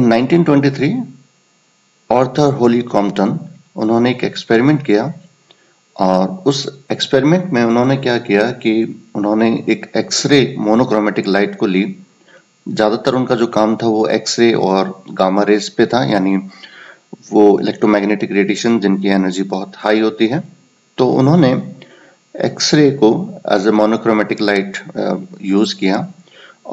1923 Arthur Holi Compton उन्होंने एक experiment किया और उस एक्सपेरिमेंट में उन्होंने क्या किया कि उन्होंने एक एक्सरे मोनोक्रोमेटिक लाइट को ली। ज़्यादातर उनका जो काम था वो एक्सरे और गामा रेज पे था, यानी वो इलेक्ट्रोमैग्नेटिक रेडिएशन जिनकी एनर्जी बहुत हाई होती है। तो उन्होंने एक्सरे को as a monochromatic light use किया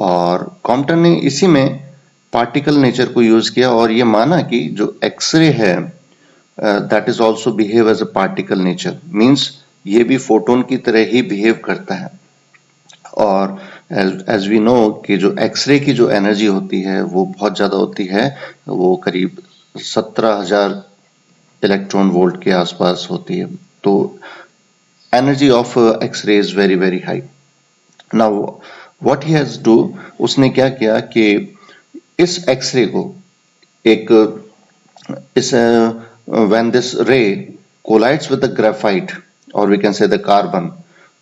और कॉम्पटन ने इसी में पार्टिकल नेचर को यूज़ किया और ये माना कि जो एक्सरे है that is also behave as a particle nature, means ये भी फोटोन की तरह ही बिहेव करता है। और एज वी नो कि जो एक्सरे की जो एनर्जी होती है वो बहुत ज़्यादा होती है, वो करीब 17,000 इलेक्ट्रॉन वोल्ट के आसपास होती है। तो energy of x ray is very very high. Now what he has do, उसने क्या किया कि इस एक्सरे को एक इस when this ray collides with the graphite और we can say the carbon,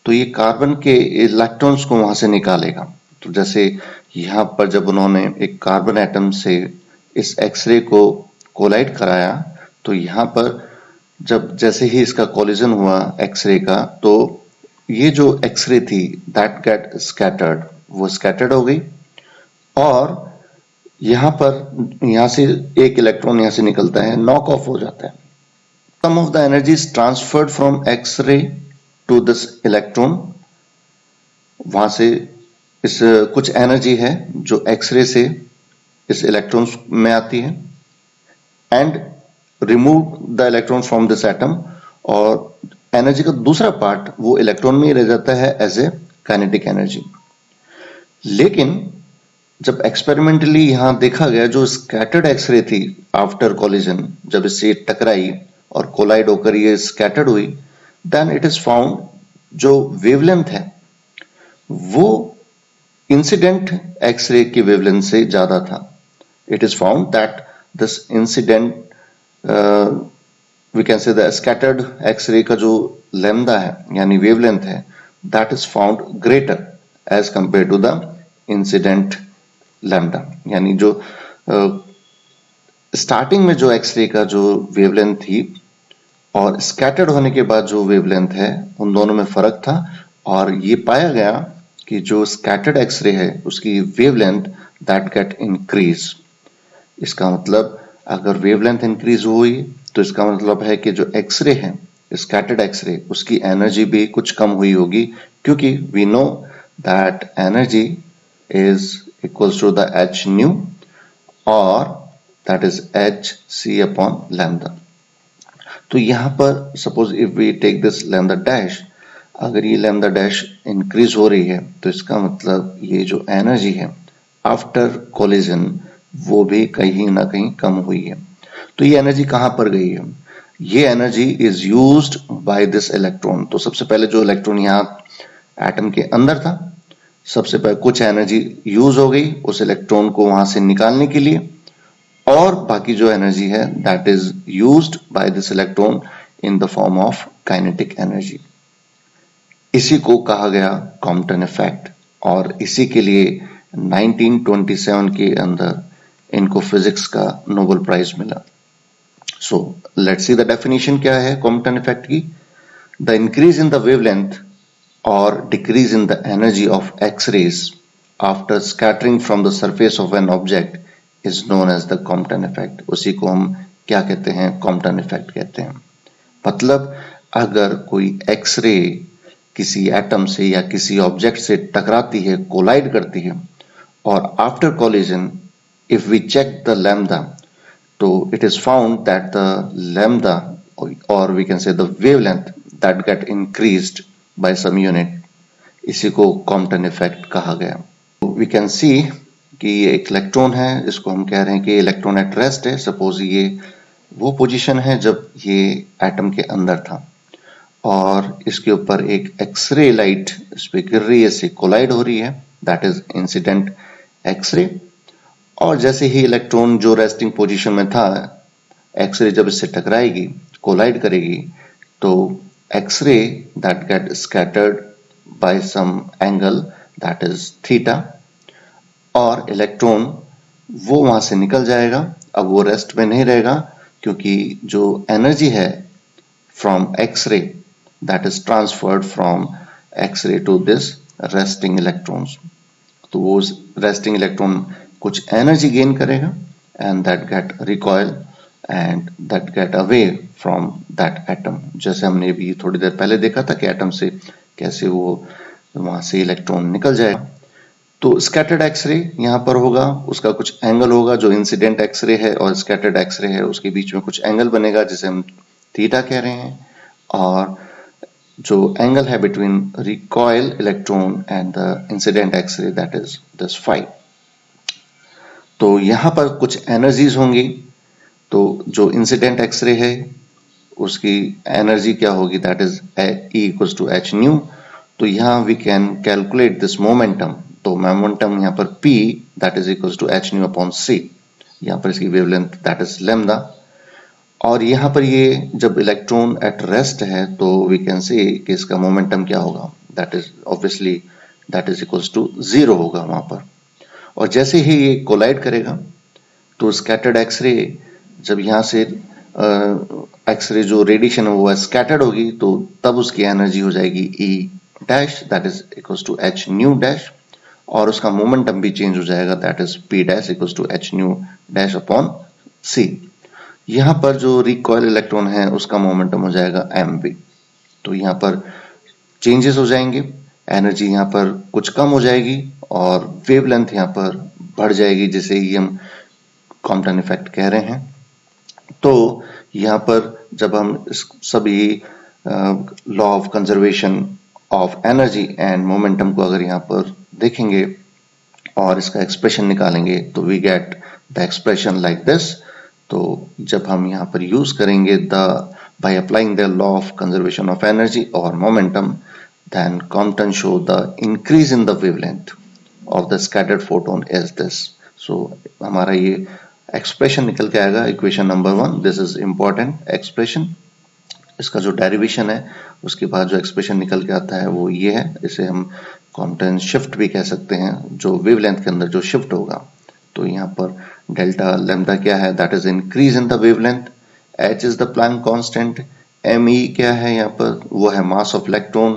तो ये कार्बन के इलेक्ट्रॉन्स को वहां से निकालेगा। तो जैसे यहाँ पर जब उन्होंने एक कार्बन एटम से इस एक्सरे को कोलाइड कराया, तो यहाँ पर जब जैसे ही इसका कोलिजन हुआ एक्सरे का, तो ये जो एक्सरे थी दैट गेट स्कैटर्ड, वो स्कैटर्ड हो गई और यहाँ से एक इलेक्ट्रॉन यहाँ से निकलता है, नॉक ऑफ हो जाता है। Some of the energy is transferred from x ray to this electron. वहां से इस कुछ एनर्जी है जो एक्सरे से इस इलेक्ट्रॉन में आती है and remove the electron from this atom, और एनर्जी का दूसरा पार्ट वो इलेक्ट्रॉन में ही रह जाता है एज ए काइनेटिक एनर्जी। लेकिन जब एक्सपेरिमेंटली यहां देखा गया, जो स्कैटर्ड एक्सरे थी आफ्टर कोलिजन, जब इससे टकराई और कोलाइड होकर ये स्कैटर्ड हुई, देन इट इज फाउंड जो वेवलेंथ है वो इंसिडेंट एक्सरे की वेवलेंथ से ज्यादा था। It is found that this incident we can say the scattered x ray का जो लैम्डा है यानी वेवलेंथ है, that is found greater as compare to the incident lambda. यानी जो स्टार्टिंग में जो एक्सरे का जो वेवलेंथ थी और स्कैटर्ड होने के बाद जो वेवलेंथ है, उन दोनों में फर्क था और ये पाया गया कि जो स्कैटर्ड एक्सरे है उसकी वेवलेंथ दैट गेट इंक्रीज। इसका मतलब अगर वेवलेंथ इंक्रीज हुई तो इसका मतलब है कि जो एक्सरे है स्कैटर्ड एक्सरे, उसकी एनर्जी भी कुछ कम हुई होगी, क्योंकि we know that energy is equals to the h nu और that is h c upon lambda. तो यहां पर suppose if we take this lambda dash, अगर ये लैम्डा डैश इंक्रीज हो रही है तो इसका मतलब ये जो एनर्जी है आफ्टर कोलिजन वो भी कहीं ना कहीं कम हुई है। तो ये एनर्जी कहां पर गई है? ये energy is used by this electron. तो सबसे पहले जो इलेक्ट्रॉन यहाँ एटम के अंदर था, सबसे पहले कुछ एनर्जी यूज हो गई उस इलेक्ट्रॉन को वहां से निकालने के लिए, और बाकी जो एनर्जी है that is used by this electron in the form of kinetic energy. इसी को कहा गया कॉम्पटन इफेक्ट और इसी के लिए 1927 के अंदर इनको फिजिक्स का नोबेल प्राइज मिला। So let's see the definition क्या है कॉम्पटन इफेक्ट की। The increase in the wavelength और decrease in the energy of x-rays after scattering from the surface of an object is known as the Compton effect. उसी को हम क्या कहते हैं? कॉम्पटन इफेक्ट कहते हैं। मतलब अगर कोई एक्सरे किसी एटम से या किसी ऑब्जेक्ट से टकराती है, कोलाइड करती है, और after collision if we check the lambda, so it is found that the lambda or we can say the wavelength that get increased by some unit, इसी को कॉम्पटन इफेक्ट कहा गया। we can see कि ये एक electron है, इसको हम कह रहे हैं कि इलेक्ट्रॉन एट रेस्ट है। सपोज ये वो पोजीशन है जब ये एटम के अंदर था और इसके ऊपर एक एक्सरे लाइट इस पे गिर रही है, इससे कोलाइड हो रही है, दैट इज इंसिडेंट एक्सरे। और जैसे ही इलेक्ट्रॉन जो रेस्टिंग पोजीशन में था, एक्सरे जब इससे टकराएगी, कोलाइड करेगी, तो x ray that get scattered by some angle that is theta, और इलेक्ट्रॉन वो वहां से निकल जाएगा। अब वो रेस्ट में नहीं रहेगा क्योंकि जो एनर्जी है from x ray that is transferred from x ray to this resting electrons. तो वो रेस्टिंग इलेक्ट्रॉन कुछ एनर्जी गेन करेगा and that get recoil and that get away from that atom. जैसे हमने भी थोड़ी देर पहले देखा था कि एटम से कैसे वो वहां से इलेक्ट्रॉन निकल जाएगा। तो स्कैटर्ड एक्सरे यहाँ पर होगा, उसका कुछ एंगल होगा। जो इंसिडेंट एक्सरे है और स्कैटर्ड एक्सरे है उसके बीच में कुछ एंगल बनेगा जिसे हम थीटा कह रहे हैं। और जो एंगल है between recoil electron and the incident X-ray that is this phi. तो यहाँ पर कुछ एनर्जीज होंगी। तो जो इंसिडेंट एक्सरे है उसकी एनर्जी क्या होगी, that is E equals to h nu. तो यहाँ we can calculate this momentum. तो मोमेंटम यहाँ पर P that is equals to h nu upon C। यहाँ पर इसकी वेवलेंथ दैट इज लैम्डा। और यहाँ पर ये जब इलेक्ट्रॉन एट रेस्ट है तो वी कैन से कि इसका मोमेंटम क्या होगा, that is obviously that is equals to 0 होगा वहां पर। और जैसे ही ये कोलाइड करेगा तो स्कैटर्ड एक्सरे जब यहाँ से एक्सरे जो रेडिएशन है वो स्कैटर्ड होगी तो तब उसकी एनर्जी हो जाएगी E dash that is equals to h nu dash. और उसका मोमेंटम भी चेंज हो जाएगा that is P dash equals to h nu dash upon C। यहाँ पर जो रिकॉयल इलेक्ट्रॉन है उसका मोमेंटम हो जाएगा mv। तो यहाँ पर चेंजेस हो जाएंगे, एनर्जी यहाँ पर कुछ कम हो जाएगी और वेवलेंथ यहाँ पर बढ़ जाएगी, जिसे ही हम कॉम्पटन इफेक्ट कह रहे हैं। तो यहाँ पर जब हम इस सभी law of conservation of energy and momentum को अगर यहाँ पर देखेंगे और इसका एक्सप्रेशन निकालेंगे तो we get the expression like this. तो जब हम यहाँ पर यूज करेंगे by applying the law of conservation of energy or momentum, then Compton show the increase in the wavelength of the scattered photon is this. So हमारा ये expression निकल के आएगा equation number 1। This is important expression. इसका जो derivation है उसके बाद जो एक्सप्रेशन निकल के आता है वो ये है। इसे हम कॉम्पटन शिफ्ट भी कह सकते हैं, जो वेवलेंथ के अंदर जो शिफ्ट होगा। तो यहाँ पर डेल्टा लैम्डा क्या है, that is increase in the wavelength. H is the plank constant. me क्या है यहाँ पर, वो है मास ऑफ इलेक्ट्रॉन।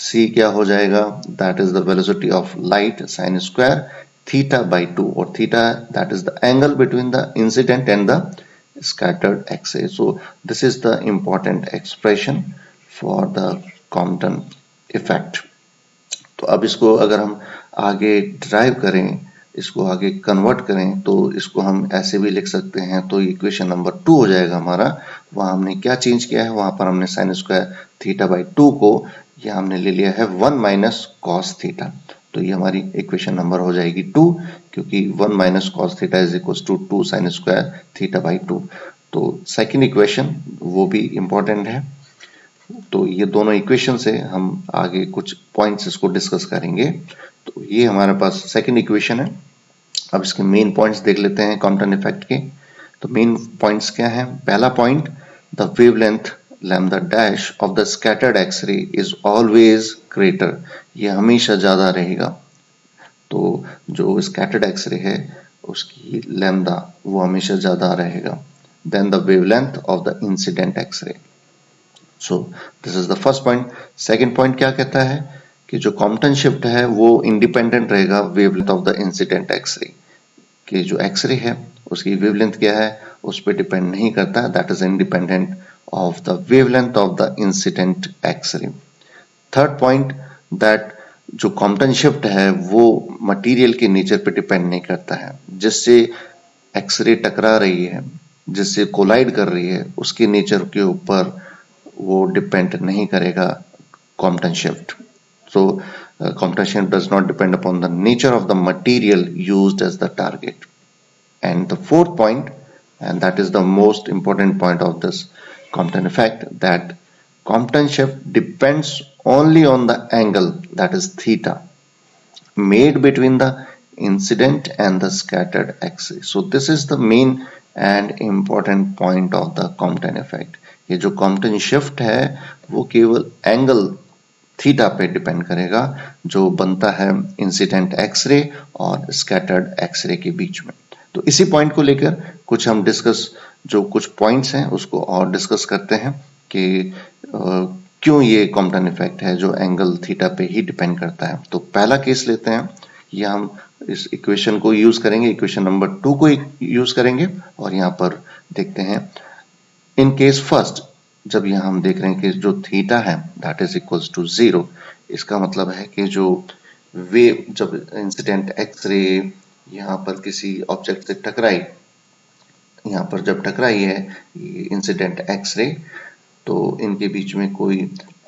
c क्या हो जाएगा, that is the velocity of light sign square theta by 2। और theta that is the angle between the incident and the scattered X-ray. So this is the important expression for the Compton effect. तो अब इसको अगर हम आगे drive करें, इसको आगे कन्वर्ट करें तो इसको हम ऐसे भी लिख सकते हैं। तो इक्वेशन नंबर 2 हो जाएगा हमारा। वहां हमने क्या चेंज किया है, वहां पर हमने साइन स्क्वायर थीटा बाई 2 को यह हमने ले लिया है 1 माइनस कॉस थीटा। तो ये हमारी इक्वेशन नंबर हो जाएगी 2, क्योंकि 1 minus cos theta is equal to 2 sine square theta by 2। तो सेकेंड इक्वेशन वो भी इंपॉर्टेंट है। तो ये दोनों इक्वेशन से हम आगे कुछ पॉइंट्स इसको डिस्कस करेंगे। तो ये हमारे पास सेकेंड इक्वेशन है। अब इसके मेन पॉइंट्स देख लेते हैं कॉम्पटन इफेक्ट के। तो मेन पॉइंट्स क्या हैं, पहला point, the wavelength lambda dash of the scattered X-ray is always greater. ये हमेशा ज्यादा रहेगा। तो जो स्कैटर्ड एक्सरे है उसकी लैम्डा वो हमेशा ज्यादा रहेगा than the wavelength of the incident X-ray. So this is the first point. Second point क्या कहता है कि जो कॉम्पटन शिफ्ट है वो इंडिपेंडेंट रहेगा wavelength of the incident X-ray. कि जो एक्सरे है उसकी वेवलेंथ क्या है उस पर डिपेंड नहीं करता, that is independent of the wavelength of the incident X-ray. Third point, that जो कॉम्पटन शिफ्ट है वो मटेरियल के नेचर पे डिपेंड नहीं करता है। जिससे एक्सरे टकरा रही है, जिससे कोलाइड कर रही है, उसके नेचर के ऊपर वो डिपेंड नहीं करेगा Compton shift. So Compton shift does not depend upon the nature of the material used as the target. And the fourth point, and that is the most important point of this Compton effect, that Compton shift depends only on the angle, that is theta, made between the incident and the scattered X-ray. So this is the main and important point of the Compton effect. ये जो Compton shift है वो केवल angle theta पे depend करेगा जो बनता है इंसिडेंट एक्सरे और स्कैटर्ड एक्सरे के बीच में। तो इसी पॉइंट को लेकर कुछ हम जो कुछ पॉइंट्स हैं उसको और डिस्कस करते हैं कि क्यों ये कॉम्पटन इफेक्ट है जो एंगल थीटा पे ही डिपेंड करता है। तो पहला केस लेते हैं, ये हम इस इक्वेशन को यूज करेंगे, इक्वेशन नंबर 2 को यूज करेंगे और यहाँ पर देखते हैं इन केस फर्स्ट, जब यहाँ हम देख रहे हैं कि जो थीटा है दैट इज इक्वल्स टू 0, इसका मतलब है कि जो वेव जब इंसिडेंट एक्सरे यहाँ पर किसी ऑब्जेक्ट से टकराई, यहाँ पर जब टकराई है ये इंसिडेंट एक्सरे, तो इनके बीच में कोई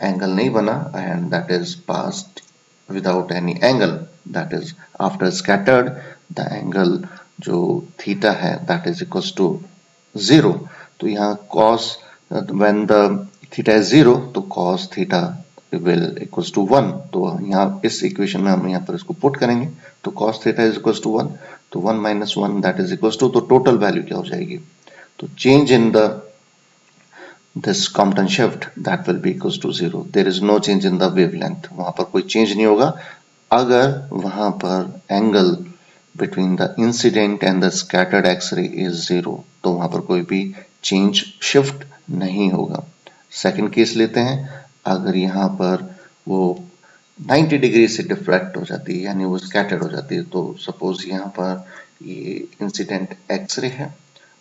एंगल नहीं बना and that is passed without any angle, that is after scattered the angle जो थीटा है दैट इज इक्वल्स टू 0। तो यहाँ cos when the theta is 0 तो cos theta will equals to 1। तो यहाँ इस इक्वेशन में हम यहाँ पर इसको पुट करेंगे तो cos theta is equals to 1, तो 1 minus 1 that is equals to, तो टोटल वैल्यू क्या हो जाएगी, तो change in the this Compton shift that will be equals to 0, there is no change in the wavelength, वहां पर कोई चेंज नहीं होगा अगर वहां पर angle between the incident and the scattered X-ray is 0, तो वहां पर कोई भी चेंज शिफ्ट नहीं होगा। सेकंड केस लेते हैं, अगर यहाँ पर वो 90 डिग्री से डिफ्रैक्ट हो जाती है यानी वो स्कैटर्ड हो जाती है, तो सपोज यहाँ पर ये इंसिडेंट एक्सरे है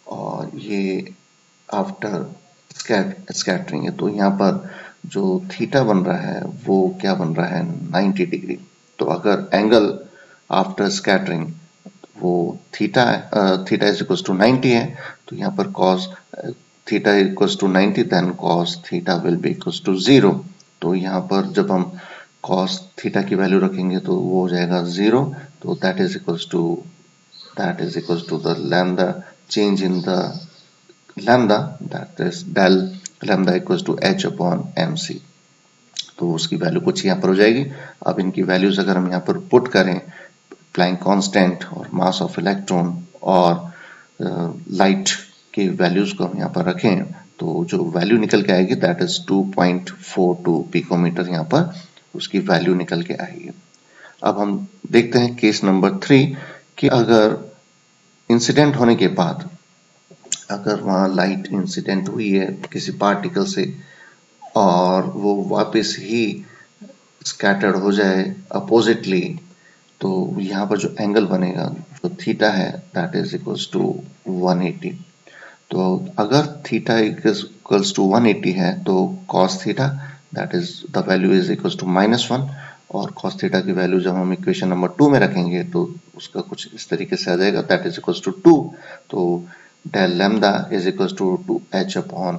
और ये आफ्टर स्कैटरिंग है, तो यहाँ पर जो थीटा बन रहा है वो क्या बन रहा है 90 डिग्री। तो अगर एंगल आफ्टर स्कैटरिंग वो थीटा इज इक्वल्स टू 90 है, तो यहाँ पर cos theta equals to 90 then cos theta will be equals to 0। तो यहाँ पर जब हम cos थीटा की वैल्यू रखेंगे तो वो हो जाएगा 0, तो that is equals to the lambda change in the lambda, that is del lambda equals to h upon mc। तो उसकी वैल्यू कुछ यहाँ पर हो जाएगी। अब इनकी वैल्यूज अगर हम यहाँ पर पुट करें, प्लैंक कांस्टेंट और मास ऑफ इलेक्ट्रॉन और लाइट की वैल्यूज को हम यहाँ पर रखें, तो जो वैल्यू निकल के आएगी दैट इज 2.42 पिकोमीटर, यहाँ पर उसकी वैल्यू निकल के आएगी। अब हम देखते हैं केस नंबर 3 कि अगर इंसिडेंट होने के बाद अगर वहाँ लाइट इंसिडेंट हुई है किसी पार्टिकल से और वो वापस ही स्कैटर्ड हो जाए अपोजिटली, तो यहाँ पर जो एंगल बनेगा जो थीटा है दैट इज इक्वल्स टू 180। तो अगर थीटा इक्वल्स टू 180 है तो cos theta that is the value is equals to -1, और cos थीटा की वैल्यू जब हम इक्वेशन नंबर 2 में रखेंगे तो उसका कुछ इस तरीके से आ जाएगा, दैट इज इक्वल्स टू 2। तो del lambda is equals to 2h upon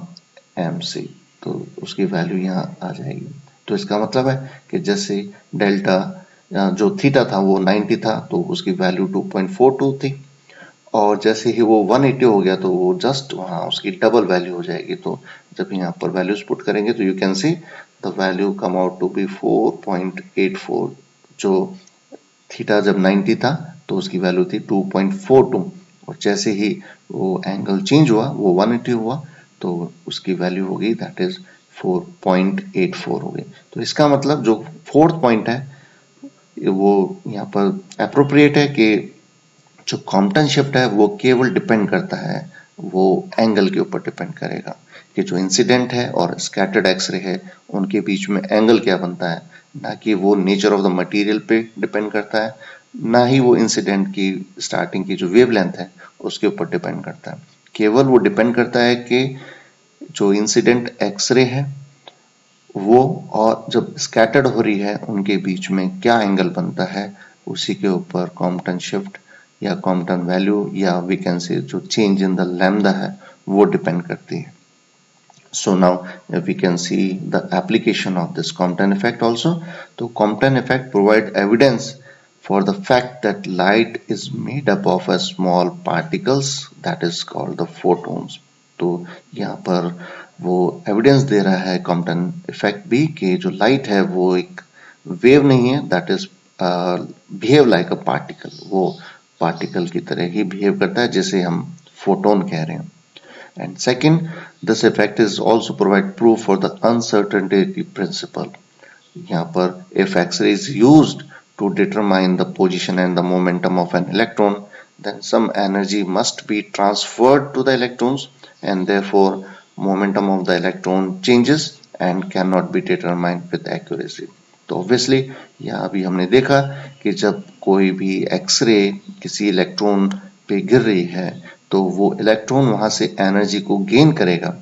mc, तो उसकी वैल्यू यहाँ आ जाएगी। तो इसका मतलब है कि जैसे डेल्टा जो थीटा था वो 90 था तो उसकी वैल्यू 2.42 थी, और जैसे ही वो 180 हो गया तो वो जस्ट वहाँ उसकी डबल वैल्यू हो जाएगी। तो जब यहाँ पर वैल्यूज पुट करेंगे तो you can see the value come out to be 4.84। जो थीटा जब 90 था तो उसकी वैल्यू थी 2.42, और जैसे ही वो एंगल चेंज हुआ वो 180 हुआ तो उसकी वैल्यू हो गई दैट इज 4.84 हो गई। तो इसका मतलब जो फोर्थ पॉइंट है वो यहाँ पर एप्रोप्रिएट है कि जो कॉम्पटन शिफ्ट है वो केवल डिपेंड करता है, वो एंगल के ऊपर डिपेंड करेगा कि जो इंसिडेंट है और स्कैटर्ड एक्सरे है उनके बीच में एंगल क्या बनता है, ना कि वो नेचर ऑफ द मटेरियल पे डिपेंड करता है, ना ही वो इंसिडेंट की स्टार्टिंग की जो वेवलेंथ है उसके ऊपर डिपेंड करता है। केवल वो डिपेंड करता है कि जो इंसिडेंट एक्सरे है वो और जब स्कैटर्ड हो रही है उनके बीच में क्या एंगल बनता है, उसी के ऊपर कॉम्पटन शिफ्ट या कॉम्पटन वैल्यू या वी कैन से जो चेंज इन द लैम्डा है वो डिपेंड करती है। So now we can see the application of this Compton effect also. तो Compton effect provide evidence for the fact that light is made up of a small particles that is called the photons. तो यहाँ पर वो evidence दे रहा है Compton effect भी कि जो लाइट है वो एक वेव नहीं है, that is behave like a particle, वो पार्टिकल की तरह ही बिहेव करता है जैसे हम फोटोन कह रहे हैं। And second, this effect is also provide proof for the uncertainty principle. यहाँ पर if X-ray is used to determine the position and the momentum of an electron, then some energy must be transferred to the electrons, and therefore momentum of the electron changes and cannot be determined with accuracy. तो obviously यहाँ अभी हमने देखा कि जब कोई भी x ray किसी इलेक्ट्रॉन पे गिर रही है तो वो इलेक्ट्रॉन वहां से एनर्जी को गेन करेगा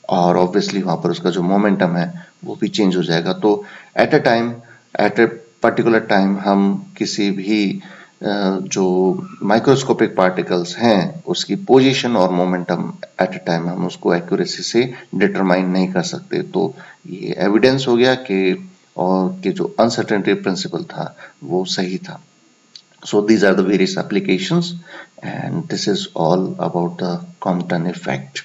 और ऑब्वियसली वहां पर उसका जो मोमेंटम है वो भी चेंज हो जाएगा। तो एट ए पर्टिकुलर टाइम हम किसी भी जो माइक्रोस्कोपिक पार्टिकल्स हैं उसकी पोजीशन और मोमेंटम एट ए टाइम हम उसको एक्यूरेसी से डिटरमाइन नहीं कर सकते। तो ये एविडेंस हो गया कि जो अनसर्टेनिटी प्रिंसिपल था वो सही था। So these are the various applications, and this is all about the Compton effect.